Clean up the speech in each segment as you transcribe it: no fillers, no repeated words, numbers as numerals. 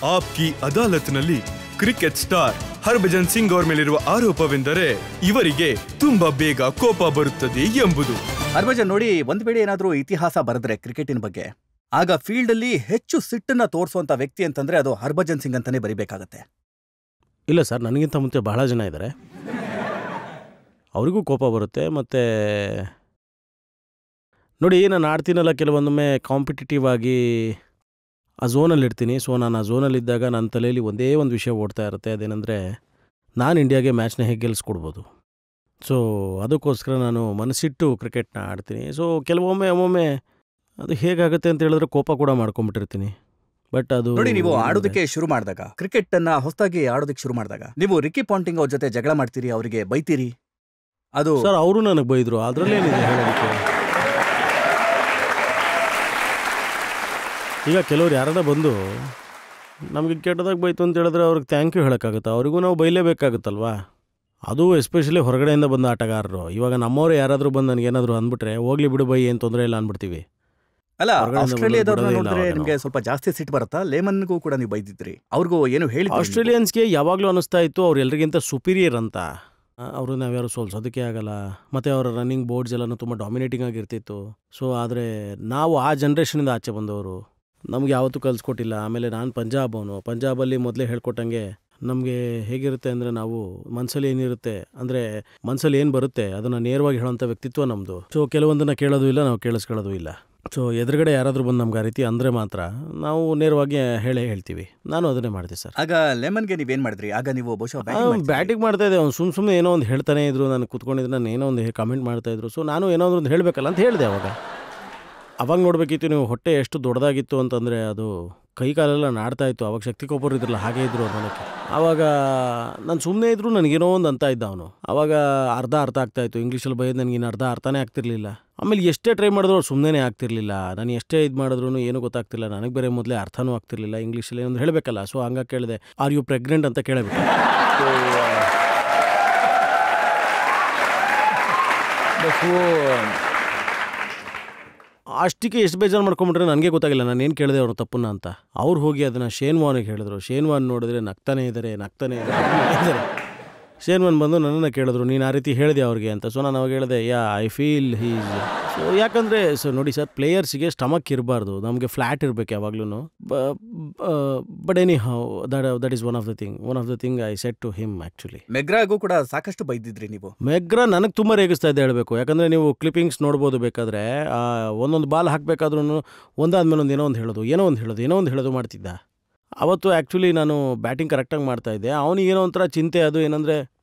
Aapki ಅದಾಲತ್ನಲ್ಲಿ cricket star Harbhajan Singh ಅವರ ಮೇಲಿರುವ ಆರೋಪವೆಂದರೆ ಇವರಿಗೆ ತುಂಬಾ ಬೇಗ ಕೋಪ ಬರುತ್ತದೆ ಎಂಬುದು. ಹರ್ಭಜನ್ ನೋಡಿ, ಒಂದ್ ವೇಳೆ ಏನಾದ್ರೂ ಇತಿಹಾಸ ಬರೆದ್ರೆ ಕ್ರಿಕೆಟಿನ ಬಗ್ಗೆ, ಆಗ ಫೀಲ್ಡ್ ಅಲ್ಲಿ ಹೆಚ್ಚು ಸಿಟ್ಟನ್ನ ತೋರಿಸುವಂತ ವ್ಯಕ್ತಿ ಅಂತಂದ್ರೆ ಅದು ಹರ್ಭಜನ್ ಸಿಂಗ್ ಅಂತಾನೆ ಬರಿಬೇಕಾಗತ್ತೆ. ಇಲ್ಲ ಸರ್, ನನಗಿಂತ ಮುಂಚೆ ಬಹಳ ಜನ ಇದ್ದಾರೆ, ಅವರಿಗೂ ಕೋಪ ಬರುತ್ತೆ. ಮತ್ತು ನೋಡಿ, ನಾನು ಆಡ್ತೀನಲ್ಲ, ಕೆಲವೊಂದೊಮ್ಮೆ ಕಾಂಪಿಟೇಟಿವ್ ಆಗಿ ಆ ಝೋನಲ್ಲಿ ಇರ್ತೀನಿ. ಸೊ ನಾನು ಆ ಝೋನಲ್ಲಿದ್ದಾಗ ನನ್ನ ತಲೆಯಲ್ಲಿ ಒಂದೇ ಒಂದು ವಿಷಯ ಓಡ್ತಾ ಇರುತ್ತೆ, ಅದೇನೆಂದರೆ ನಾನು ಇಂಡಿಯಾಗೆ ಮ್ಯಾಚ್ನ ಹೇಗೆ ಗೆಲ್ಲಿಸ್ಕೊಡ್ಬೋದು. ಸೊ ಅದಕ್ಕೋಸ್ಕರ ನಾನು ಮನಸ್ಸಿಟ್ಟು ಕ್ರಿಕೆಟ್ನ ಆಡ್ತೀನಿ. ಸೊ ಒಮ್ಮೊಮ್ಮೆ ಅದು ಹೇಗಾಗುತ್ತೆ ಅಂತ ಹೇಳಿದ್ರೆ ಕೋಪ ಕೂಡ ಮಾಡ್ಕೊಂಬಿಟ್ಟಿರ್ತೀನಿ. ಬಟ್ ಅದು ನೋಡಿ, ನೀವು ಆಡೋದಕ್ಕೆ ಶುರು ಮಾಡಿದಾಗ, ಕ್ರಿಕೆಟ್ ಅನ್ನ ಹೊಸದಾಗಿ ಆಡೋದಕ್ಕೆ ಶುರು ಮಾಡಿದಾಗ, ನೀವು ರಿಕಿ ಪಾಂಟಿಂಗ್ ಅವ್ರ ಜೊತೆ ಜಗಳ ಮಾಡ್ತೀರಿ, ಅವರಿಗೆ ಬೈತೀರಿ. ಅದು ಸರ್ ಅವರು ನನಗೆ ಬೈದರು, ಅದರಲ್ಲೇನಿದೆ ಹೇಳೋದಕ್ಕೆ. ಈಗ ಕೆಲವ್ರು ಯಾರಾರ ಬಂದು ನಮಗೆ ಕೆಟ್ಟದಾಗ ಬೈತು ಅಂತ ಹೇಳಿದ್ರೆ ಅವ್ರಿಗೆ ಥ್ಯಾಂಕ್ ಯು ಹೇಳೋಕ್ಕಾಗುತ್ತೆ, ಅವ್ರಿಗೂ ನಾವು ಬೈಲೇಬೇಕಾಗುತ್ತಲ್ವಾ. ಅದು ಎಸ್ಪೆಷಲಿ ಹೊರಗಡೆಯಿಂದ ಬಂದ ಆಟಗಾರರು. ಇವಾಗ ನಮ್ಮವ್ರು ಯಾರಾದರೂ ಬಂದು ನನಗೇನಾದರೂ ಅಂದ್ಬಿಟ್ರೆ ಹೋಗ್ಲಿ ಬಿಡು ಬೈ, ಏನು ತೊಂದರೆ ಇಲ್ಲ ಅಂದ್ಬಿಡ್ತೀವಿ. ಅಲ್ಲ, ಆಸ್ಟ್ರೇಲಿಯಾದವ್ರನ್ನ ನೋಡಿದ್ರೆ ನಿಮಗೆ ಸ್ವಲ್ಪ ಜಾಸ್ತಿ ಸಿಟ್ಟು ಬರುತ್ತಾ? ಲೇಮನ್ಗೂ ಕೂಡ ನೀವು ಬೈದಿದ್ರಿ, ಅವ್ರಿಗೂ ಏನು ಹೇಳಿ? ಆಸ್ಟ್ರೇಲಿಯನ್ಸ್ಗೆ ಯಾವಾಗಲೂ ಅನಿಸ್ತಾ ಇತ್ತು ಅವ್ರು ಎಲ್ರಿಗಿಂತ ಸುಪೀರಿಯರ್ ಅಂತ. ಅವರು ನಾವ್ಯಾರು ಸೋಲ್ಸೋದಕ್ಕೆ ಆಗಲ್ಲ. ಮತ್ತು ಅವರ ರನ್ನಿಂಗ್ ಬೋರ್ಡ್ಸ್ ಎಲ್ಲನೂ ತುಂಬ ಡಾಮಿನೇಟಿಂಗ್ ಆಗಿರ್ತಿತ್ತು. ಸೊ ಆದರೆ ನಾವು ಆ ಜನ್ರೇಷನಿಂದ ಆಚೆ ಬಂದವರು, ನಮ್ಗೆ ಯಾವತ್ತೂ ಕಲಿಸ್ಕೊಟ್ಟಿಲ್ಲ. ಆಮೇಲೆ ನಾನು ಪಂಜಾಬಲ್ಲಿ ಮೊದಲೇ ಹೇಳ್ಕೊಟ್ಟಂಗೆ ನಮಗೆ ಹೇಗಿರುತ್ತೆ ಅಂದರೆ, ನಾವು ಮನಸ್ಸಲ್ಲಿ ಏನಿರುತ್ತೆ ಅಂದರೆ ಮನಸ್ಸಲ್ಲಿ ಏನು ಬರುತ್ತೆ ಅದನ್ನು ನೇರವಾಗಿ ಹೇಳೋಂಥ ವ್ಯಕ್ತಿತ್ವ ನಮ್ಮದು. ಸೊ ಕೆಲವೊಂದನ್ನು ಕೇಳೋದು ಇಲ್ಲ, ನಾವು ಕೇಳಿಸ್ಕೊಳ್ಳೋದು ಇಲ್ಲ. ಸೊ ಎದುರುಗಡೆ ಯಾರಾದರೂ ಬಂದು ನಮ್ಗೆ ಆ ರೀತಿ ಅಂದರೆ ಮಾತ್ರ ನಾವು ನೇರವಾಗಿ ಹೇಳ್ತೀವಿ. ನಾನು ಅದನ್ನೇ ಮಾಡ್ತೀವಿ ಸರ್. ಆಗ ಲೆಮನ್ಗೆ ನೀವೇನು ಮಾಡಿದ್ರಿ? ಆಗ ನೀವು ಬಹುಶಃ ಬ್ಯಾಟಿಂಗ್ ಮಾಡ್ತಾ ಇದ್ದೆ, ಅವ್ನು ಸುಮ್ಮನೆ ಏನೋ ಒಂದು ಹೇಳ್ತಾನೆ ಇದ್ರು, ನಾನು ಕೂತ್ಕೊಂಡಿದ್ದು ನಾನು ಏನೋ ಒಂದು ಕಮೆಂಟ್ ಮಾಡ್ತಾಯಿದ್ರು. ಸೊ ನಾನು ಏನೋ ಒಂದು ಹೇಳಬೇಕಲ್ಲ ಅಂತ ಹೇಳಿದೆ. ಅವಾಗ ನೋಡಬೇಕಿತ್ತು ನೀವು ಹೊಟ್ಟೆ ಎಷ್ಟು ದೊಡ್ಡದಾಗಿತ್ತು ಅಂತಂದರೆ ಅದು ಕೈ ಕಾಲೆಲ್ಲ ನಾಡ್ತಾ ಇತ್ತು. ಅವಾಗ ಶಕ್ತಿ ಕೊಪ್ಪರು ಇದ್ರಲ್ಲ, ಹಾಗೆ ಇದ್ರು ನೋಡೋಕ್ಕೆ. ಆವಾಗ ನಾನು ಸುಮ್ಮನೆ ಇದ್ರು ನನಗೇನೋ ಒಂದು ಅಂತ ಇದ್ದ ಅವನು. ಆವಾಗ ಅರ್ಧ ಆಗ್ತಾಯಿತ್ತು ಇಂಗ್ಲೀಷಲ್ಲಿ ಬೈಯೋದು, ನನಗಿನ್ನು ಅರ್ಧ ಅರ್ಥನೇ ಆಗ್ತಿರ್ಲಿಲ್ಲ. ಆಮೇಲೆ ಎಷ್ಟೇ ಟ್ರೈ ಮಾಡಿದ್ರು ಅವ್ರು ಸುಮ್ಮನೆ ಆಗ್ತಿರ್ಲಿಲ್ಲ. ನಾನು ಎಷ್ಟೇ ಇದು ಮಾಡಿದ್ರು ಏನೂ ಗೊತ್ತಾಗ್ತಿಲ್ಲ. ನನಗೆ ಬೇರೆ ಮೊದಲೇ ಅರ್ಥನೂ ಆಗ್ತಿರ್ಲಿಲ್ಲ ಇಂಗ್ಲೀಷಲ್ಲಿ, ಏನೊಂದು ಹೇಳಬೇಕಲ್ಲ. ಸೊ ಹಂಗಾಗಿ ಕೇಳಿದೆ, ಆರ್ ಯು ಪ್ರೆಗ್ನೆಂಟ್ ಅಂತ ಕೇಳಬೇಕು. ಅಷ್ಟಕ್ಕೆ ಎಷ್ಟು ಬೇಜಾರು ಮಾಡ್ಕೊಂಬಿಟ್ರೆ ನನಗೆ ಗೊತ್ತಾಗಿಲ್ಲ ನಾನು ಏನು ಕೇಳಿದೆ ಅವ್ರ ತಪ್ಪನ್ನ ಅಂತ. ಅವ್ರು ಹೋಗಿ ಅದನ್ನು ಶೇನ್ ವಾರ್ನಿಗೆ ಹೇಳಿದ್ರು. ಶೇನ್ ವಾರ್ನ್ ನೋಡಿದ್ರೆ ನಗ್ತಾನೇ ಇದ್ದಾರೆ. ಶೇನ್ ವಾರ್ನ್ ಬಂದು ನನ್ನನ್ನು ಕೇಳಿದ್ರು, ನೀನು ಆ ರೀತಿ ಹೇಳಿದೆ ಅವ್ರಿಗೆ ಅಂತ. ಸೊ ನಾನು ಅವಾಗ ಹೇಳಿದೆ, ಐ ಫೀಲ್ ಹೀಸ್. ಸೊ ಯಾಕಂದರೆ ನೋಡಿ ಸರ್, ಪ್ಲೇಯರ್ಸಿಗೆ ಸ್ಟಮಕ್ ಇರಬಾರ್ದು, ನಮಗೆ ಫ್ಲ್ಯಾಟ್ ಇರಬೇಕು ಯಾವಾಗ್ಲೂ. But anyhow that is one of the thing I said to him. Actually ಮೆಗ್ರಾಗೂ ಕೂಡ ಸಾಕಷ್ಟು ಬೈದಿದ್ರಿ ನೀವು. ಮೆಗ್ರಾ ನನಗೆ ತುಂಬ ರೇಗಿಸ್ತಾ ಇದೆ ಹೇಳಬೇಕು. ಯಾಕಂದರೆ ನೀವು ಕ್ಲಿಪ್ಪಿಂಗ್ಸ್ ನೋಡ್ಬೋದು ಬೇಕಾದರೆ. ಒಂದೊಂದು ಬಾಲ್ ಹಾಕಬೇಕಾದ್ರೂ ಒಂದಾದ್ಮೇಲೆ ಏನೋ ಒಂದು ಹೇಳೋದು ಮಾಡ್ತಿದ್ದ. ಅವತ್ತು ಆ್ಯಕ್ಚುಲಿ ನಾನು ಬ್ಯಾಟಿಂಗ್ ಕರೆಕ್ಟಾಗಿ ಮಾಡ್ತಾಯಿದ್ದೆ. ಅವನಿಗೇನೋ ಒಂಥರ ಚಿಂತೆ, ಅದು ಏನಂದರೆ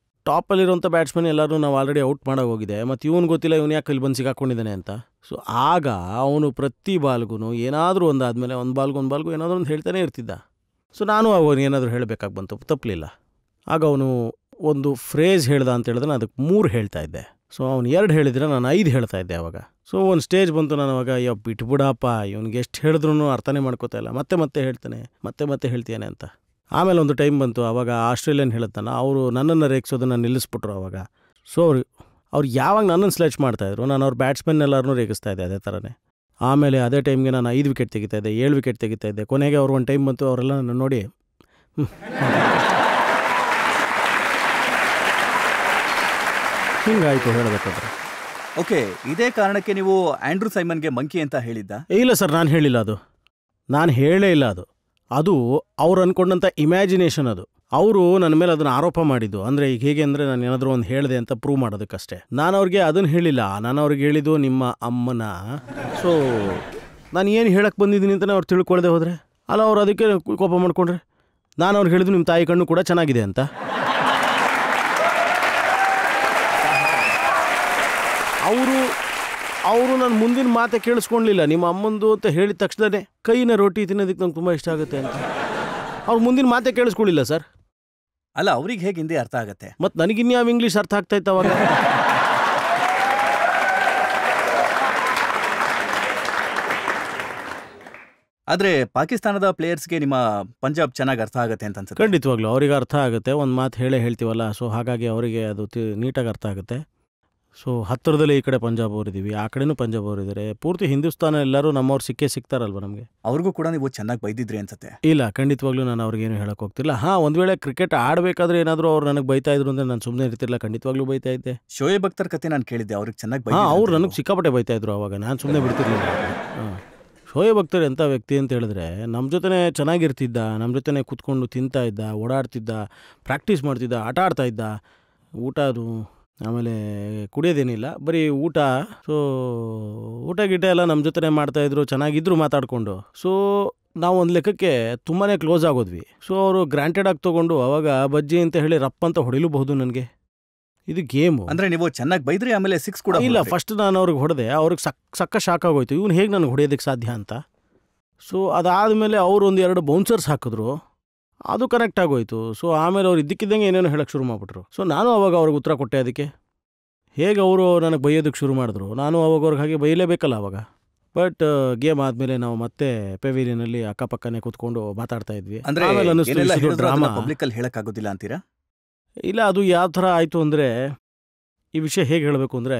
ಟಾಪಲ್ಲಿರೋಂಥ ಬ್ಯಾಟ್ಸ್ಮನ್ ಎಲ್ಲರೂ ನಾವು ಆಲ್ರೆಡಿ ಔಟ್ ಮಾಡೋಗೋಗಿದೆ, ಮತ್ತು ಇವನು ಗೊತ್ತಿಲ್ಲ ಇವನು ಯಾಕೆ ಇಲ್ಲಿ ಬಂದು ಸಿಗಾಕೊಂಡಿದ್ದಾನೆ ಅಂತ. ಸೊ ಆಗ ಅವನು ಪ್ರತಿ ಬಾಲ್ಗೂ ಏನಾದರೂ ಒಂದಾದಮೇಲೆ ಒಂದು ಬಾಲ್ಗೂ ಏನಾದರೂ ಒಂದು ಹೇಳ್ತಾನೆ ಇರ್ತಿದ್ದ. ಸೊ ನಾನು ಅವನು ಏನಾದರೂ ಹೇಳಬೇಕಾಗಿ ಬಂತು, ತಪ್ಪಲಿಲ್ಲ. ಆಗ ಅವನು ಒಂದು ಫ್ರೇಸ್ ಹೇಳ್ದ ಅಂತ ಹೇಳಿದ್ರೆ ನಾನು ಅದಕ್ಕೆ 3 ಹೇಳ್ತಾ ಇದ್ದೆ. ಸೊ ಅವ್ನು 2 ಹೇಳಿದ್ರೆ ನಾನು 5 ಹೇಳ್ತಾ ಇದ್ದೆ ಅವಾಗ. ಸೊ ಒಂದು ಸ್ಟೇಜ್ ಬಂತು, ನಾನು ಅವಾಗ ಬಿಟ್ಬಿಡಪ್ಪ, ಇವನಿಗೆ ಎಷ್ಟು ಹೇಳಿದ್ರು ಅರ್ಥನೇ ಮಾಡ್ಕೋತಾ ಇಲ್ಲ, ಮತ್ತೆ ಹೇಳ್ತಾನೆ, ಮತ್ತೆ ಹೇಳ್ತೀಯಾನೆ ಅಂತ. ಆಮೇಲೆ ಒಂದು ಟೈಮ್ ಬಂತು, ಆವಾಗ ಆಸ್ಟ್ರೇಲಿಯನ್ ಹೇಳ್ತಾನೆ, ಅವರು ನನ್ನನ್ನು ರೇಗಿಸೋದನ್ನು ನಿಲ್ಲಿಸ್ಬಿಟ್ರು ಅವಾಗ. ಸೊ ಅವ್ರು ಯಾವಾಗ ನನ್ನನ್ನು ಸ್ಲೆಚ್ ಮಾಡ್ತಾಯಿದ್ರು, ನಾನು ಅವ್ರ ಬ್ಯಾಟ್ಸ್ಮನ್ ಎಲ್ಲರೂ ರೇಗಿಸ್ತಾ ಇದ್ದೆ ಅದೇ ಥರನೇ. ಆಮೇಲೆ ಅದೇ ಟೈಮ್ಗೆ ನಾನು 5 ವಿಕೆಟ್ ತೆಗಿತಾ ಇದ್ದೆ, 7 ವಿಕೆಟ್ ತೆಗಿತಾ ಇದ್ದೆ. ಕೊನೆಗೆ ಅವ್ರು ಒಂದು ಟೈಮ್ ಬಂತು, ಅವರೆಲ್ಲ ನನ್ನ ನೋಡಿ ಹಿಂಗಾಯಿತು ಹೇಳಬೇಕಾದ್ರೆ. ಓಕೆ, ಇದೇ ಕಾರಣಕ್ಕೆ ನೀವು ಆಂಡ್ರೂ ಸೈಮನ್ಗೆ ಮಂಕಿ ಅಂತ ಹೇಳಿದ್ದ? ಇಲ್ಲ ಸರ್, ನಾನು ಹೇಳಿಲ್ಲ ಅದು, ನಾನು ಹೇಳೇ ಇಲ್ಲ. ಅದು ಅವ್ರು ಅಂದ್ಕೊಂಡಂಥ ಇಮ್ಯಾಜಿನೇಷನ್. ಅದು ಅವರು ನನ್ನ ಮೇಲೆ ಅದನ್ನು ಆರೋಪ ಮಾಡಿದ್ದು. ಅಂದರೆ ಈಗ ಹೇಗೆ ಅಂದರೆ ನಾನು ಏನಾದರೂ ಒಂದು ಹೇಳಿದೆ ಅಂತ ಪ್ರೂವ್ ಮಾಡೋದಕ್ಕಷ್ಟೇ. ನಾನು ಅವ್ರಿಗೆ ಅದನ್ನು ಹೇಳಿಲ್ಲ, ನಾನು ಅವ್ರಿಗೆ ಹೇಳಿದ್ದು ನಿಮ್ಮ ಅಮ್ಮನ. ಸೊ ನಾನು ಏನು ಹೇಳಕ್ಕೆ ಬಂದಿದ್ದೀನಿ ಅಂತಲೇ ಅವ್ರು ತಿಳ್ಕೊಳ್ದೆ ಹೋದರೆ ಅಲ್ಲ, ಅವ್ರು ಅದಕ್ಕೆ ಕೋಪ ಮಾಡಿಕೊಂಡ್ರೆ. ನಾನು ಅವ್ರಿಗೆ ಹೇಳಿದ್ದು ನಿಮ್ಮ ತಾಯಿ ಕಣ್ಣು ಕೂಡ ಚೆನ್ನಾಗಿದೆ ಅಂತ. ಅವರು ನನ್ನ ಮುಂದಿನ ಮಾತೆ ಕೇಳಿಸ್ಕೊಳ್ಲಿಲ್ಲ. ನಿಮ್ಮ ಅಮ್ಮಂದು ಅಂತ ಹೇಳಿದ ತಕ್ಷಣವೇ ಕೈನ ರೋಟಿ ತಿನ್ನೋದಕ್ಕೆ ನಂಗೆ ತುಂಬ ಇಷ್ಟ ಆಗುತ್ತೆ ಅಂತ. ಅವ್ರು ಮುಂದಿನ ಮಾತೆ ಕೇಳಿಸ್ಕೊಳ್ಳಿಲ್ಲ ಸರ್. ಅಲ್ಲ, ಅವ್ರಿಗೆ ಹೇಗೆ ಹಿಂದಿ ಅರ್ಥ ಆಗುತ್ತೆ? ಮತ್ತು ನನಗಿನ್ಯಾವ ಇಂಗ್ಲೀಷ್ ಅರ್ಥ ಆಗ್ತಾಯಿತ್ತು ಅವಾಗ. ಆದರೆ ಪಾಕಿಸ್ತಾನದ ಪ್ಲೇಯರ್ಸ್ಗೆ ನಿಮ್ಮ ಪಂಜಾಬ್ ಚೆನ್ನಾಗಿ ಅರ್ಥ ಆಗುತ್ತೆ ಅಂತ ಅನ್ಸುತ್ತೆ. ಖಂಡಿತವಾಗ್ಲೂ ಅವ್ರಿಗೆ ಅರ್ಥ ಆಗುತ್ತೆ, ಒಂದು ಮಾತು ಹೇಳ್ತೀವಲ್ಲ. ಸೊ ಹಾಗಾಗಿ ಅವರಿಗೆ ಅದು ನೀಟಾಗಿ ಅರ್ಥ ಆಗುತ್ತೆ. ಸೊ ಹತ್ತಿರದಲ್ಲಿ ಈ ಕಡೆ ಪಂಜಾಬ್ ಅವರಿದ್ದೀವಿ, ಆ ಕಡೆನೂ ಪಂಜಾಬ್ ಅವರಿದ್ದಾರೆ, ಪೂರ್ತಿ ಹಿಂದೂಸ್ತಾನ ಎಲ್ಲರೂ ನಮ್ಮವ್ರು ಸಿಗ್ತಾರಲ್ವ ನಮಗೆ. ಅವ್ರಿಗೂ ಕೂಡ ನೀವು ಚೆನ್ನಾಗಿ ಬೈದಿದ್ರಿ ಅನ್ಸುತ್ತೆ. ಇಲ್ಲ, ಖಂಡಿತವಾಗ್ಲೂ ನಾನು ಅವ್ರಿಗೇನು ಹೇಳಕ್ಕೆ ಹೋಗ್ತಿಲ್ಲ. ಒಂದು ವೇಳೆ ಕ್ರಿಕೆಟ್ ಆಡಬೇಕಾದ್ರೆ ಏನಾದರೂ ಅವ್ರು ನನಗೆ ಬೈತಾ ಇದ್ರು ಅಂದರೆ ನಾನು ಸುಮ್ಮನೆ ಇರ್ತಿಲ್ಲ, ಖಂಡಿತವಾಗ್ಲೂ ಬೈತಾ ಇದ್ದೆ. ಶೋಯಬ್ ಅಖ್ತರ್ ಕತೆ ನಾನು ಕೇಳಿದ್ದೆ, ಅವ್ರಿಗೆ ಚೆನ್ನಾಗಿ ಅವ್ರು ನನಗೆ ಸಿಕ್ಕಾಪಟ್ಟೆ ಬೈತಾ ಇದ್ರು, ಅವಾಗ ನಾನು ಸುಮ್ಮನೆ ಬಿಡ್ತಿರ್ಲಿಲ್ಲ. ಶೋಯಬ್ ಅಖ್ತರ್ ಎಂಥ ವ್ಯಕ್ತಿ ಅಂತ ಹೇಳಿದ್ರೆ, ನಮ್ಮ ಜೊತೆ ಚೆನ್ನಾಗಿರ್ತಿದ್ದ, ನಮ್ಮ ಜೊತೆ ಕೂತ್ಕೊಂಡು ತಿಂತಾ ಇದ್ದ, ಓಡಾಡ್ತಿದ್ದ, ಪ್ರಾಕ್ಟೀಸ್ ಮಾಡ್ತಿದ್ದ, ಆಟ ಆಡ್ತಾ ಇದ್ದ. ಊಟ ಅದು ಆಮೇಲೆ ಕುಡಿಯೋದೇನಿಲ್ಲ, ಬರೀ ಊಟ. ಸೊ ಊಟ ಗೀಟ ಎಲ್ಲ ನಮ್ಮ ಜೊತೆ ಮಾಡ್ತಾಯಿದ್ರು, ಚೆನ್ನಾಗಿದ್ರು ಮಾತಾಡಿಕೊಂಡು. ಸೊ ನಾವು ಒಂದು ಲೆಕ್ಕಕ್ಕೆ ತುಂಬಾ ಕ್ಲೋಸ್ ಆಗೋದ್ವಿ. ಸೊ ಅವರು ಗ್ರಾಂಟೆಡ್ ಆಗಿ ತೊಗೊಂಡು ಅವಾಗ ಬಜ್ಜಿ ಅಂತ ಹೇಳಿ ರಪ್ ಅಂತ ಹೊಡಿಲೂಬಹುದು ನನಗೆ. ಇದು ಗೇಮು. ಅಂದರೆ ನೀವು ಚೆನ್ನಾಗಿ ಬೈದ್ರಿ, ಆಮೇಲೆ 6 ಕೂಡ ಇಲ್ಲ, ಫಸ್ಟ್ ನಾನು ಅವ್ರಿಗೆ ಹೊಡೆದೆ, ಅವ್ರಿಗೆ ಸಕ್ಕ ಶಾಕ್ ಆಗೋಯ್ತು, ಇವ್ನು ಹೇಗೆ ನನಗೆ ಹೊಡೆಯೋದಕ್ಕೆ ಸಾಧ್ಯ ಅಂತ. ಸೊ ಅದಾದಮೇಲೆ ಅವರು 1-2 ಬೌನ್ಸರ್ಸ್ ಹಾಕಿದ್ರು, ಅದು ಕನೆಕ್ಟ್ ಆಗೋಯ್ತು. ಸೊ ಆಮೇಲೆ ಅವ್ರು ಇದ್ದಕ್ಕಿದ್ದಂಗೆ ಏನೇನೋ ಹೇಳೋಕ್ಕೆ ಶುರು ಮಾಡಿಬಿಟ್ರು. ಸೊ ನಾನು ಅವಾಗ ಅವ್ರಿಗೆ ಉತ್ತರ ಕೊಟ್ಟೆ ಅದಕ್ಕೆ. ಹೇಗೆ ಅವರು ನನಗೆ ಬೈಯೋದಕ್ಕೆ ಶುರು ಮಾಡಿದ್ರು, ನಾನು ಅವಾಗ ಅವ್ರಿಗೆ ಹಾಗೆ ಬೈಯಲೇಬೇಕಲ್ಲ ಅವಾಗ. ಬಟ್ ಗೇಮ್ ಆದಮೇಲೆ ನಾವು ಮತ್ತೆ ಪೆವಿಲಿಯನಲ್ಲಿ ಅಕ್ಕಪಕ್ಕನೇ ಕೂತ್ಕೊಂಡು ಮಾತಾಡ್ತಾ ಇದ್ವಿ. ಆಮೇಲೆ ಅನ್ನಿಸ್ತು ಡ್ರಾಮಾ ಪಬ್ಲಿಕಲ್ಲಿ ಹೇಳೋಕ್ಕಾಗೋದಿಲ್ಲ ಅಂತೀರಾ? ಇಲ್ಲ, ಅದು ಯಾವ ಥರ ಆಯಿತು ಅಂದರೆ, ಈ ವಿಷಯ ಹೇಗೆ ಹೇಳಬೇಕು ಅಂದರೆ,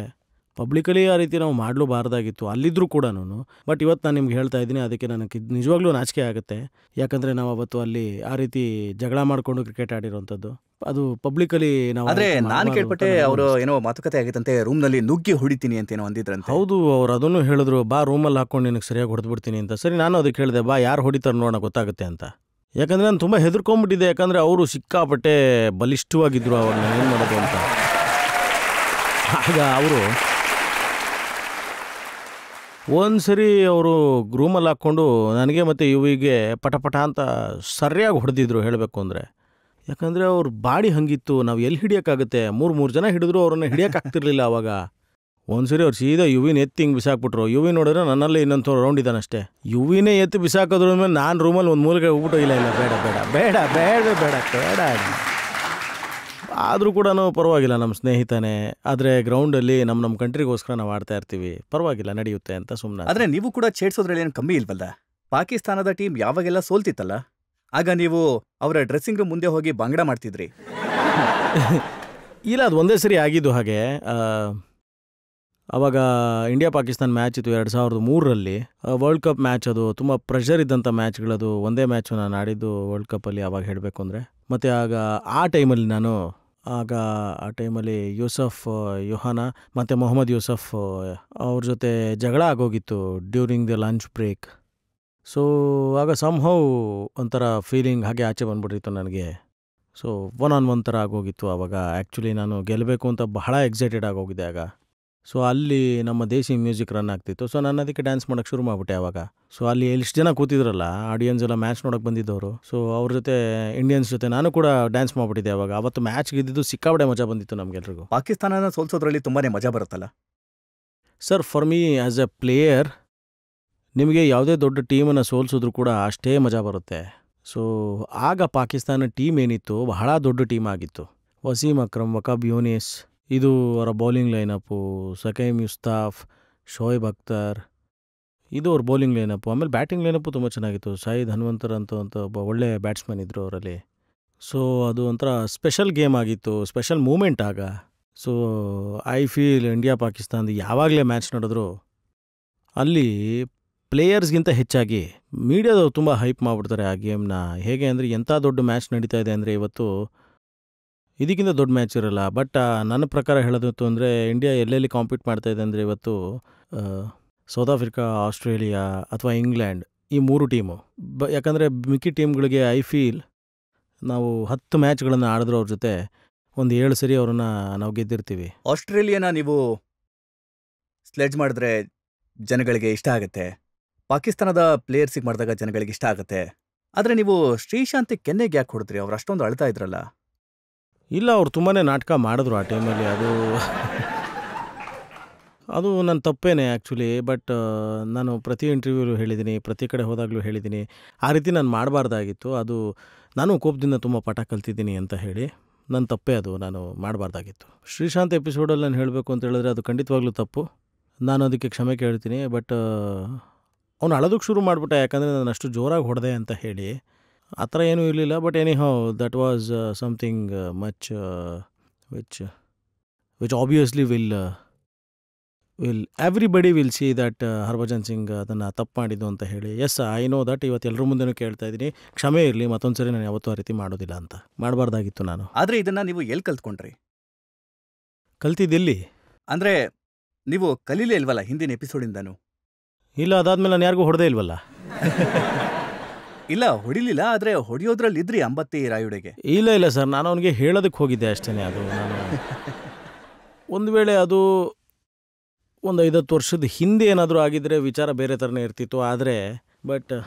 ಪಬ್ಲಿಕಲಿ ಆ ರೀತಿ ನಾವು ಮಾಡಲೂಬಾರ್ದಾಗಿತ್ತು ಅಲ್ಲಿದ್ದರೂ ಕೂಡ. ಬಟ್ ಇವತ್ತು ನಾನು ನಿಮ್ಗೆ ಹೇಳ್ತಾ ಇದ್ದೀನಿ, ಅದಕ್ಕೆ ನನಗೆ ನಿಜವಾಗ್ಲೂ ನಾಚಿಕೆ ಆಗುತ್ತೆ. ಯಾಕಂದರೆ ನಾವು ಅವತ್ತು ಅಲ್ಲಿ ಆ ರೀತಿ ಜಗಳ ಮಾಡಿಕೊಂಡು ಕ್ರಿಕೆಟ್ ಆಡಿರೋವಂಥದ್ದು, ಅದು ಪಬ್ಲಿಕಲಿ ನಾವು. ಆದರೆ ನಾನು ಕೇಳ್ಪಟ್ಟೆ ಅವರು ಏನೋ ಮಾತುಕತೆ ಆಗಿತ್ತಂತೆ, ರೂಮ್ನಲ್ಲಿ ನುಗ್ಗಿ ಹೊಡಿತೀನಿ ಅಂತ ಏನೋ ಅಂದಿದ್ರಂತೆ. ಹೌದು, ಅವ್ರು ಅದನ್ನು ಹೇಳಿದ್ರು, ಬಾ ರೂಮಲ್ಲಿ ಹಾಕ್ಕೊಂಡು ನಿನಗೆ ಸರಿಯಾಗಿ ಹೊಡೆದ್ಬಿಡ್ತೀನಿ ಅಂತ. ಸರಿ, ನಾನು ಅದಕ್ಕೆ ಹೇಳಿದೆ, ಬಾ ಯಾರು ಹೊಡಿತಾರೆ ನೋಡೋಣ ಗೊತ್ತಾಗುತ್ತೆ ಅಂತ. ಯಾಕಂದರೆ ನಾನು ತುಂಬ ಹೆದರ್ಕೊಂಡ್ಬಿಟ್ಟಿದ್ದೆ, ಯಾಕಂದರೆ ಅವರು ಸಿಕ್ಕಾಪಟ್ಟೆ ಬಲಿಷ್ಠವಾಗಿದ್ದರು ಅವಾಗ, ನಾನು ಏನು ಮಾಡೋದು ಅಂತ. ಆಗ ಅವರು ಒಂದು ಸರಿ ಅವರು ರೂಮಲ್ಲಿ ಹಾಕ್ಕೊಂಡು ನನಗೆ ಮತ್ತು ಯುವಿಗೆ ಪಟ ಅಂತ ಸರಿಯಾಗಿ ಹೊಡೆದಿದ್ರು ಹೇಳಬೇಕು ಅಂದರೆ. ಯಾಕಂದರೆ ಅವ್ರ ಬಾಡಿ ಹಂಗಿತ್ತು, ನಾವು ಎಲ್ಲಿ ಹಿಡಿಯೋಕ್ಕಾಗುತ್ತೆ, 3 ಜನ ಹಿಡಿದ್ರು ಅವ್ರನ್ನ ಹಿಡಿಯೋಕ್ಕಾಗ್ತಿರ್ಲಿಲ್ಲ ಆವಾಗ. ಒಂದು ಸರಿ ಅವ್ರು ಸೀದಾ ಯುವಿನ ಎತ್ತಿ ಹಿಂಗೆ ಬಿಸಾಕ್ಬಿಟ್ರು. ಯುವಿ ನೋಡಿದ್ರೆ ನನ್ನಲ್ಲಿ ಇನ್ನೊಂದು ರೌಂಡ್ ಇದ್ದಾನಷ್ಟೇ. ಯುವಿನೇ ಎತ್ತಿ ಬಿಸಾಕೋದ್ರ ಮೇಲೆ ನಾನು ರೂಮಲ್ಲಿ ಒಂದು ಮೂಲೆಗೆ ಹೋಗ್ಬಿಟ್ಟು, ಇಲ್ಲ ಬೇಡ ಬೇಡ ಬೇಡ ಬೇಡ ಬೇಡ ಬೇಡ. ಆದರೂ ಕೂಡ ಪರವಾಗಿಲ್ಲ, ನಮ್ಮ ಸ್ನೇಹಿತನೇ, ಆದರೆ ಗ್ರೌಂಡಲ್ಲಿ ನಮ್ಮ ಕಂಟ್ರಿಗೋಸ್ಕರ ನಾವು ಆಡ್ತಾ ಇರ್ತೀವಿ, ಪರವಾಗಿಲ್ಲ ನಡೆಯುತ್ತೆ ಅಂತ ಸುಮ್ಮನೆ. ಆದರೆ ನೀವು ಕೂಡ ಛೇಡ್ಸೋದ್ರಲ್ಲಿ ಏನು ಕಮ್ಮಿ ಇಲ್ವಲ್ಲ? ಪಾಕಿಸ್ತಾನದ ಟೀಮ್ ಯಾವಾಗೆಲ್ಲ ಸೋಲ್ತಿತ್ತಲ್ಲ, ಆಗ ನೀವು ಅವರ ಡ್ರೆಸ್ಸಿಂಗ್ ರೂಮ್ ಮುಂದೆ ಹೋಗಿ ಬಾಂಗ್ಡ ಮಾಡ್ತಿದ್ರಿ. ಇಲ್ಲ, ಅದು ಒಂದೇ ಸರಿ ಆಗಿದ್ದು ಹಾಗೆ. ಆವಾಗ ಇಂಡಿಯಾ ಪಾಕಿಸ್ತಾನ ಮ್ಯಾಚ್ ಇತ್ತು 2003ರಲ್ಲಿ, ವರ್ಲ್ಡ್ ಕಪ್ ಮ್ಯಾಚ್. ಅದು ತುಂಬ ಪ್ರೆಷರ್ ಇದ್ದಂಥ ಮ್ಯಾಚ್ಗಳದು. ಒಂದೇ ಮ್ಯಾಚು ನಾನು ಆಡಿದ್ದು ವರ್ಲ್ಡ್ ಕಪ್ಪಲ್ಲಿ ಆವಾಗ ಹೇಳಬೇಕು ಅಂದರೆ. ಮತ್ತು ಆ ಟೈಮಲ್ಲಿ ಯೂಸಫ್ ಯುಹಾನ ಮತ್ತು ಮೊಹಮ್ಮದ್ ಯೂಸಫ್ ಅವ್ರ ಜೊತೆ ಜಗಳ ಆಗೋಗಿತ್ತು during the lunch break. So ಆಗ ಸಂಹೌ ಒಂಥರ ಫೀಲಿಂಗ್ ಹಾಗೆ ಆಚೆ ಬಂದ್ಬಿಟ್ಟಿತ್ತು ನನಗೆ. ಸೊ 1-on-1 ಥರ ಆಗೋಗಿತ್ತು ಆವಾಗ. ಆ್ಯಕ್ಚುಲಿ ನಾನು ಗೆಲ್ಲಬೇಕು ಅಂತ ಬಹಳ ಎಕ್ಸೈಟೆಡ್ ಆಗೋಗಿದೆ ಆಗ. ಸೊ ಅಲ್ಲಿ ನಮ್ಮ ದೇಸಿ ಮ್ಯೂಸಿಕ್ ರನ್ ಆಗ್ತಿತ್ತು. ಸೊ ನಾನು ಅದಕ್ಕೆ ಡ್ಯಾನ್ಸ್ ಮಾಡೋಕ್ಕೆ ಶುರು ಮಾಡಿಬಿಟ್ಟೆ ಆವಾಗ. ಸೊ ಅಲ್ಲಿ ಎಷ್ಟು ಜನ ಕೂತಿದ್ರಲ್ಲ ಆಡಿಯನ್ಸ್ ಎಲ್ಲ, ಮ್ಯಾಚ್ ನೋಡೋಕೆ ಬಂದಿದ್ದವರು, ಸೊ ಅವ್ರ ಜೊತೆ ಇಂಡಿಯನ್ಸ್ ಜೊತೆ ನಾನು ಕೂಡ ಡ್ಯಾನ್ಸ್ ಮಾಡಿಬಿಟ್ಟಿದ್ದೆ ಆವಾಗ. ಅವತ್ತು ಮ್ಯಾಚ್ ಗೆದ್ದಿದ್ದು ಸಿಕ್ಕಾಬಡೆ ಮಜಾ ಬಂದಿತ್ತು ನಮಗೆಲ್ರಿಗೂ. ಪಾಕಿಸ್ತಾನನ ಸೋಲ್ಸೋದ್ರಲ್ಲಿ ತುಂಬಾ ಮಜಾ ಬರುತ್ತಲ್ಲ sir? For me as A player, ನಿಮಗೆ ಯಾವುದೇ ದೊಡ್ಡ ಟೀಮನ್ನು ಸೋಲ್ಸಿದ್ರು ಕೂಡ ಅಷ್ಟೇ ಮಜಾ ಬರುತ್ತೆ. ಸೊ ಆಗ ಪಾಕಿಸ್ತಾನ ಟೀಮ್ ಏನಿತ್ತು ಬಹಳ ದೊಡ್ಡ ಟೀಮ್ ಆಗಿತ್ತು. ವಸೀಮ್ ಅಕ್ರಮ್, ವಕಾಬ್ ಯೂನಿಸ್, ಇದು ಅವರ ಬೌಲಿಂಗ್ ಲೈನಪ್ಪು. ಸಕೈಮ್ ಮುಸ್ತಾಫ್, ಶೋಯಬ್ ಅಖ್ತರ್, ಇದು ಅವ್ರ ಬೌಲಿಂಗ್ ಲೈನಪ್ಪು. ಆಮೇಲೆ ಬ್ಯಾಟಿಂಗ್ ಲೈನಪ್ಪು ತುಂಬ ಚೆನ್ನಾಗಿತ್ತು. ಸೈಯದ್ ಹನುಮಂತರ್ ಅಂತ ಒಬ್ಬ ಒಳ್ಳೆ ಬ್ಯಾಟ್ಸ್ಮನ್ ಇದ್ದರು ಅವರಲ್ಲಿ. ಸೊ ಅದು ಒಂಥರ ಸ್ಪೆಷಲ್ ಗೇಮ್ ಆಗಿತ್ತು, ಸ್ಪೆಷಲ್ ಮೂಮೆಂಟ್ ಆಗ. ಸೊ ಐ ಫೀಲ್ ಇಂಡಿಯಾ ಪಾಕಿಸ್ತಾನದ ಯಾವಾಗಲೇ ಮ್ಯಾಚ್ ನಡೆದ್ರು ಅಲ್ಲಿ ಪ್ಲೇಯರ್ಸ್ಗಿಂತ ಹೆಚ್ಚಾಗಿ ಮೀಡಿಯಾದವ್ರು ತುಂಬ ಹೈಪ್ ಮಾಡಿಬಿಡ್ತಾರೆ ಆ ಗೇಮ್ನ. ಹೇಗೆ ಅಂದರೆ, ಎಂಥ ದೊಡ್ಡ ಮ್ಯಾಚ್ ನಡೀತಾ ಇದೆ ಅಂದರೆ ಇವತ್ತು, ಇದಕ್ಕಿಂತ ದೊಡ್ಡ ಮ್ಯಾಚ್ ಇರಲ್ಲ. ಬಟ್ ನನ್ನ ಪ್ರಕಾರ ಹೇಳೋದಿತ್ತು ಅಂದರೆ, ಇಂಡಿಯಾ ಎಲ್ಲೆಲ್ಲಿ ಕಾಂಪೀಟ್ ಮಾಡ್ತಾ ಇದೆ ಅಂದರೆ ಇವತ್ತು ಸೌತ್ ಆಫ್ರಿಕಾ, ಆಸ್ಟ್ರೇಲಿಯಾ ಅಥವಾ ಇಂಗ್ಲೆಂಡ್, ಈ 3 ಟೀಮು. ಯಾಕಂದರೆ ಮಿಕ್ಕಿ ಟೀಮ್ಗಳಿಗೆ ಐ ಫೀಲ್ ನಾವು 10 ಮ್ಯಾಚ್ಗಳನ್ನು ಆಡಿದ್ರು ಅವ್ರ ಜೊತೆ ಒಂದು 7 ಸರಿ ಅವ್ರನ್ನ ನಾವು ಗೆದ್ದಿರ್ತೀವಿ. ಆಸ್ಟ್ರೇಲಿಯಾನ ನೀವು ಸ್ಲೆಡ್ಜ್ ಮಾಡಿದ್ರೆ ಜನಗಳಿಗೆ ಇಷ್ಟ ಆಗುತ್ತೆ, ಪಾಕಿಸ್ತಾನದ ಪ್ಲೇಯರ್ಸಿಗೆ ಮಾಡಿದಾಗ ಜನಗಳಿಗೆ ಇಷ್ಟ ಆಗುತ್ತೆ. ಆದರೆ ನೀವು ಶ್ರೀಶಾಂತ್ ಕೆನ್ನೆಗೆ ಯಾಕೆ ಹೊಡೆದ್ರಿ? ಅವ್ರು ಅಷ್ಟೊಂದು ಅಳ್ತಾ ಇದ್ರಲ್ಲ. ಇಲ್ಲ, ಅವ್ರು ತುಂಬಾ ನಾಟಕ ಮಾಡಿದ್ರು ಆ ಟೈಮಲ್ಲಿ. ಅದು ನನ್ನ ತಪ್ಪೇನೆ ಆ್ಯಕ್ಚುಲಿ. ಬಟ್ ನಾನು ಪ್ರತಿ ಇಂಟರ್ವ್ಯೂಲು ಹೇಳಿದ್ದೀನಿ, ಪ್ರತಿ ಕಡೆ ಹೋದಾಗಲೂ ಹೇಳಿದ್ದೀನಿ, ಆ ರೀತಿ ನಾನು ಮಾಡಬಾರ್ದಾಗಿತ್ತು. ಅದು ನಾನು ಕೋಪದಿಂದ ತುಂಬ ಪಾಠ ಕಲ್ತಿದ್ದೀನಿ ಅಂತ ಹೇಳಿ, ನನ್ನ ತಪ್ಪೇ ಅದು, ನಾನು ಮಾಡಬಾರ್ದಾಗಿತ್ತು. ಶ್ರೀಶಾಂತ್ ಎಪಿಸೋಡಲ್ಲಿ ನಾನು ಹೇಳಬೇಕು ಅಂತ ಹೇಳಿದ್ರೆ ಅದು ಖಂಡಿತವಾಗ್ಲೂ ತಪ್ಪು, ನಾನು ಅದಕ್ಕೆ ಕ್ಷಮೆ ಕೇಳ್ತೀನಿ. ಬಟ್ ಅವ್ನು ಅಳೋದಕ್ಕೆ ಶುರು ಮಾಡಿಬಿಟ್ಟ, ಯಾಕಂದರೆ ನಾನು ಅಷ್ಟು ಜೋರಾಗಿ ಹೊಡೆದೆ ಅಂತ ಹೇಳಿ. ಆ ಥರ ಏನೂ ಇರಲಿಲ್ಲ. But anyhow, that was something much which which obviously will everybody will see that Harbhajan Singh ಅದನ್ನು ತಪ್ಪು ಮಾಡಿದ್ದು ಅಂತ ಹೇಳಿ. Yes, I know that. ಇವತ್ತು ಎಲ್ಲರ ಮುಂದೆನೂ ಕೇಳ್ತಾ ಇದ್ದೀನಿ, ಕ್ಷಮೆ ಇರಲಿ, ಮತ್ತೊಂದು ಸರಿ ನಾನು ಯಾವತ್ತೂ ಆ ರೀತಿ ಮಾಡೋದಿಲ್ಲ ಅಂತ. ಮಾಡಬಾರ್ದಾಗಿತ್ತು ನಾನು. ಆದ್ರೆ ಇದನ್ನ ನೀವು ಎಲ್ಲಿ ಕಲ್ತ್ಕೊಂಡ್ರಿ? ಕಲ್ತಿದ್ದೆಲ್ಲಿ ಅಂದ್ರೆ ನೀವು ಕಲೀಲೇ ಇಲ್ವಲ್ಲ ಹಿಂದಿನ ಎಪಿಸೋಡಿಂದನೂ? ಇಲ್ಲ, ಅದಾದ್ಮೇಲೆ ನಾನು ಯಾರಿಗೂ ಹೊಡೆದೇ ಇಲ್ವಲ್ಲ. ಇಲ್ಲ, ಹೊಡಿಲಿಲ್ಲ, ಆದ್ರೆ ಹೊಡಿಯೋದ್ರಲ್ಲಿ ಇದ್ರಿ ಅಂಬತ್ತಿ ರಾಯುಡೆಗೆ. ಇಲ್ಲ ಸರ್, ನಾನು ಅವನಿಗೆ ಹೇಳೋದಕ್ಕೆ ಹೋಗಿದ್ದೆ ಅಷ್ಟೇ. ಅದು ನಾನು ಒಂದು ವೇಳೆ ಅದು ಒಂದು 5-10 ವರ್ಷದ ಹಿಂದೆ ಏನಾದರೂ ಆಗಿದ್ದರೆ ವಿಚಾರ ಬೇರೆ ಥರನೇ ಇರ್ತಿತ್ತು. ಆದರೆ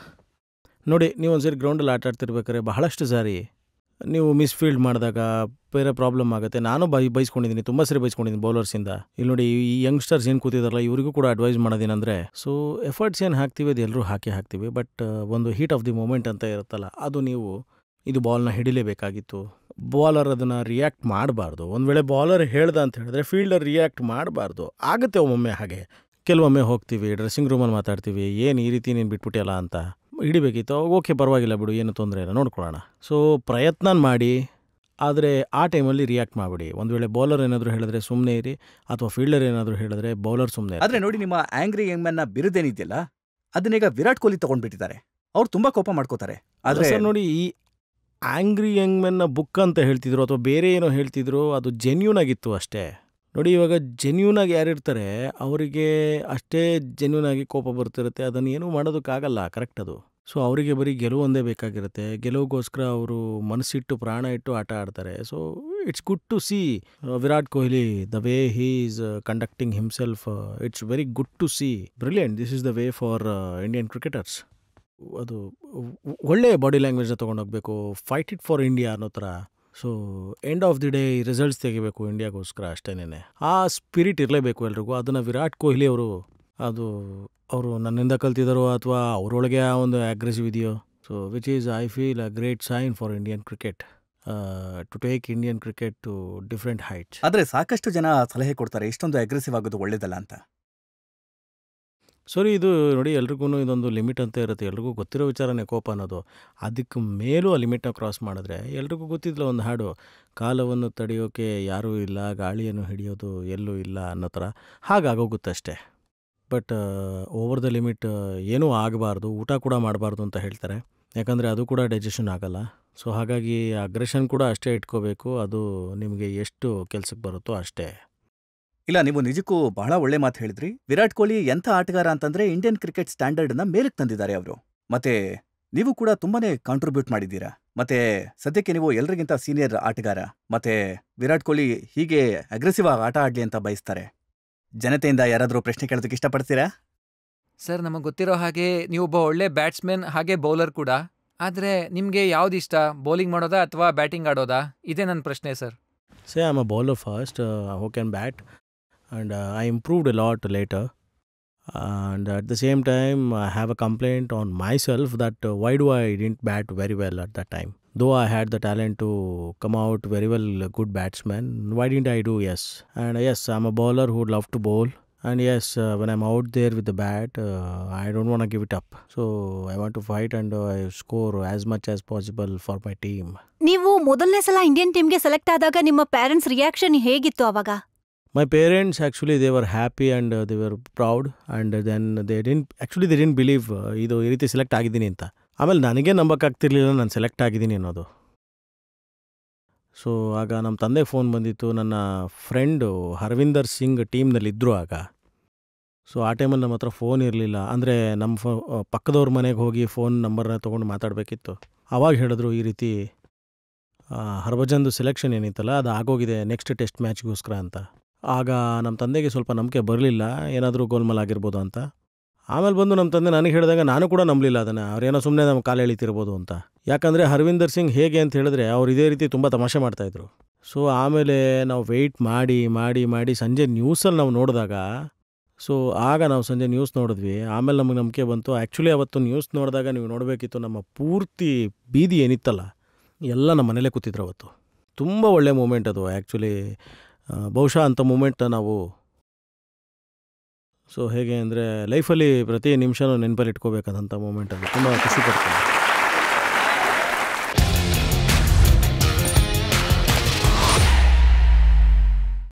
ನೋಡಿ, ನೀವು ಒಂದು ಸರಿ ಗ್ರೌಂಡಲ್ಲಿ ಆಟ ಆಡ್ತಿರ್ಬೇಕಾದ್ರೆ ಬಹಳಷ್ಟು ಸಾರಿ ನೀವು ಮಿಸ್ಫೀಲ್ಡ್ ಮಾಡಿದಾಗ ಬೇರೆ ಪ್ರಾಬ್ಲಮ್ ಆಗುತ್ತೆ. ನಾನು ಬೈಸ್ಕೊಂಡಿದ್ದೀನಿ, ತುಂಬ ಸರಿ ಬೈಸ್ಕೊಂಡಿದ್ದೀನಿ ಬೌಲರ್ಸಿಂದ. ಇಲ್ಲಿ ನೋಡಿ, ಈ ಯಂಗ್ಸ್ಟರ್ಸ್ ಏನು ಕೂತಿದಾರಲ್ಲ, ಇವರಿಗೂ ಕೂಡ ಅಡ್ವೈಸ್ ಮಾಡೋದೇನೆಂದರೆ, ಸೊ ಎಫರ್ಟ್ಸ್ ಏನು ಹಾಕ್ತೀವಿ ಅದು ಎಲ್ಲರೂ ಹಾಕ್ತೀವಿ, ಬಟ್ ಒಂದು ಹೀಟ್ ಆಫ್ ದಿ ಮೂಮೆಂಟ್ ಅಂತ ಇರುತ್ತಲ್ಲ, ಅದು ನೀವು ಇದು ಬಾಲ್ನ ಹಿಡಿಲೇಬೇಕಾಗಿತ್ತು. ಬಾಲರ್ ಅದನ್ನು ರಿಯಾಕ್ಟ್ ಮಾಡಬಾರ್ದು. ಒಂದು ವೇಳೆ ಬಾಲರ್ ಹೇಳ್ದ ಅಂತ ಹೇಳಿದ್ರೆ ಫೀಲ್ಡರ್ ರಿಯಾಕ್ಟ್ ಮಾಡಬಾರ್ದು. ಆಗುತ್ತೆ ಒಮ್ಮೊಮ್ಮೆ ಹಾಗೆ. ಕೆಲವೊಮ್ಮೆ ಹೋಗ್ತೀವಿ ಡ್ರೆಸ್ಸಿಂಗ್ ರೂಮಲ್ಲಿ ಮಾತಾಡ್ತೀವಿ, ಏನು ಈ ರೀತಿ ನೀನು ಬಿಟ್ಬಿಟ್ಟಿಯಲ್ಲ ಅಂತ. ಹಿಡಿಬೇಕಿತ್ತು, ಓಕೆ ಪರವಾಗಿಲ್ಲ ಬಿಡು, ಏನು ತೊಂದರೆ ಇಲ್ಲ, ನೋಡ್ಕೊಳ್ಳೋಣ. ಸೊ ಪ್ರಯತ್ನ ಮಾಡಿ, ಆದರೆ ಆ ಟೈಮಲ್ಲಿ ರಿಯಾಕ್ಟ್ ಮಾಡಿಬಿಡಿ. ಒಂದು ವೇಳೆ ಬೌಲರ್ ಏನಾದರೂ ಹೇಳಿದ್ರೆ ಸುಮ್ಮನೆ ಇರಿ, ಅಥವಾ ಫೀಲ್ಡರ್ ಏನಾದರೂ ಹೇಳಿದ್ರೆ ಬೌಲರ್ ಸುಮ್ಮನೆ. ಆದರೆ ನೋಡಿ, ನಿಮ್ಮ ಆಂಗ್ರಿ ಯಂಗ್ಮನ್ನ ಬಿರುದೇನಿದೆಯಲ್ಲ, ಅದನ್ನೀಗ ವಿರಾಟ್ ಕೊಹ್ಲಿ ತಗೊಂಡ್ಬಿಟ್ಟಿದ್ದಾರೆ. ಅವ್ರು ತುಂಬ ಕೋಪ ಮಾಡ್ಕೋತಾರೆ. ಆದರೆ ಸರ್ ನೋಡಿ, ಈ ಆಂಗ್ರಿ ಯಂಗ್ ಮೆನ್ನ ಬುಕ್ ಅಂತ ಹೇಳ್ತಿದ್ರು ಅಥವಾ ಬೇರೆ ಏನೋ ಹೇಳ್ತಿದ್ರು, ಅದು ಜೆನ್ಯೂನ್ ಆಗಿತ್ತು ಅಷ್ಟೇ. ನೋಡಿ, ಇವಾಗ ಜೆನ್ಯೂನ್ ಆಗಿ ಯಾರಿರ್ತಾರೆ ಅವರಿಗೆ ಅಷ್ಟೇ ಜೆನ್ಯೂನ್ ಆಗಿ ಕೋಪ ಬರ್ತಿರುತ್ತೆ. ಅದನ್ನು ಏನೂ ಮಾಡೋದಕ್ಕಾಗಲ್ಲ, ಕರೆಕ್ಟ್ ಅದು. ಸೊ ಅವರಿಗೆ ಬರೀ ಗೆಲುವು ಒಂದೇ ಬೇಕಾಗಿರುತ್ತೆ. ಗೆಲುವಿಗೋಸ್ಕರ ಅವರು ಮನಸ್ಸಿಟ್ಟು ಪ್ರಾಣ ಇಟ್ಟು ಆಟ ಆಡ್ತಾರೆ. So it's good to see Virat Kohli, the way he is conducting himself. It's very good to see. Brilliant. This is the way for Indian cricketers. ಅದು ಒಳ್ಳೆಯ ಬಾಡಿ ಲ್ಯಾಂಗ್ವೇಜ್ನ ತೊಗೊಂಡೋಗ್ಬೇಕು, ಫೈಟ್ ಇಟ್ ಫಾರ್ ಇಂಡಿಯಾ ಅನ್ನೋ ಥರ. So end of the day results ತೆಗಿಬೇಕು ಇಂಡಿಯಾಗೋಸ್ಕರ ಅಷ್ಟೇನೆ. ಆ ಸ್ಪಿರಿಟ್ ಇರಲೇಬೇಕು ಎಲ್ರಿಗೂ. ಅದನ್ನು ವಿರಾಟ್ ಕೊಹ್ಲಿ ಅವರು ನನ್ನಿಂದ ಕಲ್ತಿದ್ದಾರೋ ಅಥವಾ ಅವರೊಳಗೆ ಆ ಒಂದು ಅಗ್ರೆಸಿವ್ ಇದೆಯೋ, so which is I feel a great sign for Indian cricket, to take Indian cricket to different heights. ಆದರೆ ಸಾಕಷ್ಟು ಜನ ಸಲಹೆ ಕೊಡ್ತಾರೆ ಇಷ್ಟೊಂದು ಅಗ್ರೆಸಿವ್ ಆಗೋದು ಒಳ್ಳೇದಲ್ಲ ಅಂತ. ಸರಿ, ಇದು ನೋಡಿ, ಎಲ್ರಿಗೂ ಇದೊಂದು ಲಿಮಿಟ್ ಅಂತ ಇರುತ್ತೆ. ಎಲ್ರಿಗೂ ಗೊತ್ತಿರೋ ವಿಚಾರನೇ ಕೋಪ ಅನ್ನೋದು. ಅದಕ್ಕೆ ಮೇಲೂ ಆ ಲಿಮಿಟ್ನ ಕ್ರಾಸ್ ಮಾಡಿದ್ರೆ, ಎಲ್ರಿಗೂ ಗೊತ್ತಿದ್ಲ ಒಂದು ಹಾಡು, ಕಾಲವನ್ನು ತಡೆಯೋಕೆ ಯಾರೂ ಇಲ್ಲ, ಗಾಳಿಯನ್ನು ಹಿಡಿಯೋದು ಎಲ್ಲೂ ಇಲ್ಲ ಅನ್ನೋ ಥರ. ಹಾಗಾಗೋಗುತ್ತಷ್ಟೇ. ಬಟ್ ಓವರ್ ದ ಲಿಮಿಟ್ ಏನೂ ಆಗಬಾರ್ದು, ಊಟ ಕೂಡ ಮಾಡಬಾರ್ದು ಅಂತ ಹೇಳ್ತಾರೆ. ಯಾಕಂದರೆ ಅದು ಕೂಡ ಡೈಜೆಷನ್ ಆಗಲ್ಲ. ಸೊ ಹಾಗಾಗಿ ಅಗ್ರೆಷನ್ ಕೂಡ ಅಷ್ಟೇ ಇಟ್ಕೋಬೇಕು. ಅದು ನಿಮಗೆ ಎಷ್ಟು ಕೆಲಸಕ್ಕೆ ಬರುತ್ತೋ ಅಷ್ಟೇ. ಇಲ್ಲ, ನೀವು ನಿಜಕ್ಕೂ ಬಹಳ ಒಳ್ಳೆ ಮಾತು ಹೇಳಿದ್ರಿ. ವಿರಾಟ್ ಕೊಹ್ಲಿ ಎಂಥ ಆಟಗಾರ ಅಂತಂದ್ರೆ ಇಂಡಿಯನ್ ಕ್ರಿಕೆಟ್ ಸ್ಟ್ಯಾಂಡರ್ಡ್ನ ಮೇಲಕ್ಕೆ ತಂದಿದ್ದಾರೆ ಅವರು. ಮತ್ತೆ ನೀವು ಕೂಡ ತುಂಬಾನೇ ಕಾಂಟ್ರಿಬ್ಯೂಟ್ ಮಾಡಿದ್ದೀರಾ. ಮತ್ತೆ ಸದ್ಯಕ್ಕೆ ನೀವು ಎಲ್ಲರಿಗಿಂತ ಸೀನಿಯರ್ ಆಟಗಾರ. ಮತ್ತೆ ವಿರಾಟ್ ಕೊಹ್ಲಿ ಹೀಗೆ ಅಗ್ರೆಸಿವ್ ಆಗಿ ಆಟ ಆಡ್ಲಿ ಅಂತ ಬಯಸ್ತಾರೆ. ಜನತೆಯಿಂದ ಯಾರಾದರೂ ಪ್ರಶ್ನೆ ಕೇಳೋದಕ್ಕೆ ಇಷ್ಟಪಡ್ತೀರಾ? ಸರ್, ನಮಗೆ ಗೊತ್ತಿರೋ ಹಾಗೆ ನೀವೊಬ್ಬ ಒಳ್ಳೆ ಬ್ಯಾಟ್ಸ್ಮನ್ ಹಾಗೆ ಬೌಲರ್ ಕೂಡ. ಆದರೆ ನಿಮಗೆ ಯಾವುದಿಷ್ಟ, ಬೌಲಿಂಗ್ ಮಾಡೋದಾ ಅಥವಾ ಬ್ಯಾಟಿಂಗ್ ಆಡೋದಾ? ಇದೇ ನನ್ನ ಪ್ರಶ್ನೆ sir. Say I'm a bowler first, who can bat, and I improved a lot later. And at the same time, I have a complaint on myself that why do I didn't bat very well at that time. Though I had the talent to come out very well a good batsman, why didn't I do? Yes. And yes, I'm a bowler who would love to bowl. And yes, when I'm out there with the bat, I don't want to give it up. So I want to fight and I score as much as possible for my team. ನೀವು ಮೊದಲನೇ ಸಲ Indian ಟೀಮ್ಗೆ select ಆದಾಗ ನಿಮ್ಮ parents reaction ಹೇಗಿತ್ತು ಅವಾಗ? My parents actually they were happy and they were proud, and then they didn't believe ಇದು ಈ ರೀತಿ ಸೆಲೆಕ್ಟ್ ಆಗಿದ್ದೀನಿ ಅಂತ. ಆಮೇಲೆ ನನಗೆ ನಂಬಕ್ಕಾಗ್ತಿರ್ಲಿಲ್ಲ ನಾನು ಸೆಲೆಕ್ಟ್ ಆಗಿದ್ದೀನಿ ಅನ್ನೋದು. ಸೊ ಆಗ ನಮ್ಮ ತಂದೆಗೆ ಫೋನ್ ಬಂದಿತ್ತು. ನನ್ನ ಫ್ರೆಂಡು ಹರ್ವಿಂದರ್ ಸಿಂಗ್ ಟೀಮ್ನಲ್ಲಿದ್ದರು ಆಗ. ಸೊ ಆ ಟೈಮಲ್ಲಿ ನಮ್ಮ ಹತ್ರ ಫೋನ್ ಇರಲಿಲ್ಲ. ಅಂದರೆ ನಮ್ಮ ಪಕ್ಕದವ್ರ ಮನೆಗೆ ಹೋಗಿ ಫೋನ್ ನಂಬರ್ನ ತೊಗೊಂಡು ಮಾತಾಡಬೇಕಿತ್ತು. ಆವಾಗ ಹೇಳಿದ್ರು ಈ ರೀತಿ ಹರ್ಭಜನ್ದು ಸೆಲೆಕ್ಷನ್ ಏನಿತ್ತಲ್ಲ ಅದು ಆಗೋಗಿದೆ ನೆಕ್ಸ್ಟ್ ಟೆಸ್ಟ್ ಮ್ಯಾಚ್ಗೋಸ್ಕರ ಅಂತ. ಆಗ ನಮ್ಮ ತಂದೆಗೆ ಸ್ವಲ್ಪ ನಂಬಿಕೆ ಬರಲಿಲ್ಲ, ಏನಾದರೂ ಗೋಲ್ಮಾಲ್ ಆಗಿರ್ಬೋದು ಅಂತ. ಆಮೇಲೆ ಬಂದು ನಮ್ಮ ತಂದೆ ನನಗೆ ಹೇಳಿದಾಗ ನಾನು ಕೂಡ ನಂಬಲಿಲ್ಲ ಅದನ್ನು. ಅವ್ರೇನೋ ಸುಮ್ಮನೆ ನಮ್ಮ ಕಾಲು ಎಳಿತಿರ್ಬೋದು ಅಂತ. ಯಾಕಂದರೆ ಹರ್ವಿಂದರ್ ಸಿಂಗ್ ಹೇಗೆ ಅಂತ ಹೇಳಿದ್ರೆ ಅವ್ರು ಇದೇ ರೀತಿ ತುಂಬ ತಮಾಷೆ ಮಾಡ್ತಾಯಿದ್ರು. ಸೊ ಆಮೇಲೆ ನಾವು ವೆಯ್ಟ್ ಮಾಡಿ ಮಾಡಿ ಮಾಡಿ ಸಂಜೆ ನ್ಯೂಸಲ್ಲಿ ನಾವು ನೋಡಿದಾಗ, ಸೊ ಆಗ ನಾವು ಸಂಜೆ ನ್ಯೂಸ್ ನೋಡಿದ್ವಿ. ಆಮೇಲೆ ನಮಗೆ ನಂಬಿಕೆ ಬಂತು. ಆ್ಯಕ್ಚುಲಿ ಅವತ್ತು ನ್ಯೂಸ್ ನೋಡಿದಾಗ ನೀವು ನೋಡಬೇಕಿತ್ತು, ನಮ್ಮ ಪೂರ್ತಿ ಬೀದಿ ಏನಿತ್ತಲ್ಲ ಎಲ್ಲ ನಮ್ಮ ಮನೇಲೇ ಕೂತಿದ್ರು ಅವತ್ತು. ತುಂಬ ಒಳ್ಳೆಯ ಮೂಮೆಂಟ್ ಅದು ಆ್ಯಕ್ಚುಲಿ. ಬಹುಶಃ ಅಂಥ ಮೂಮೆಂಟ್ ನಾವು ಸೊ ಹೇಗೆ ಅಂದರೆ ಲೈಫಲ್ಲಿ ಪ್ರತಿ ನಿಮಿಷನೂ ನೆನಪಲ್ಲಿ ಇಟ್ಕೋಬೇಕಾದಂಥ ಮೂಮೆಂಟ್ ಅದು. ತುಂಬ ಖುಷಿ ಪಡ್ತೀನಿ.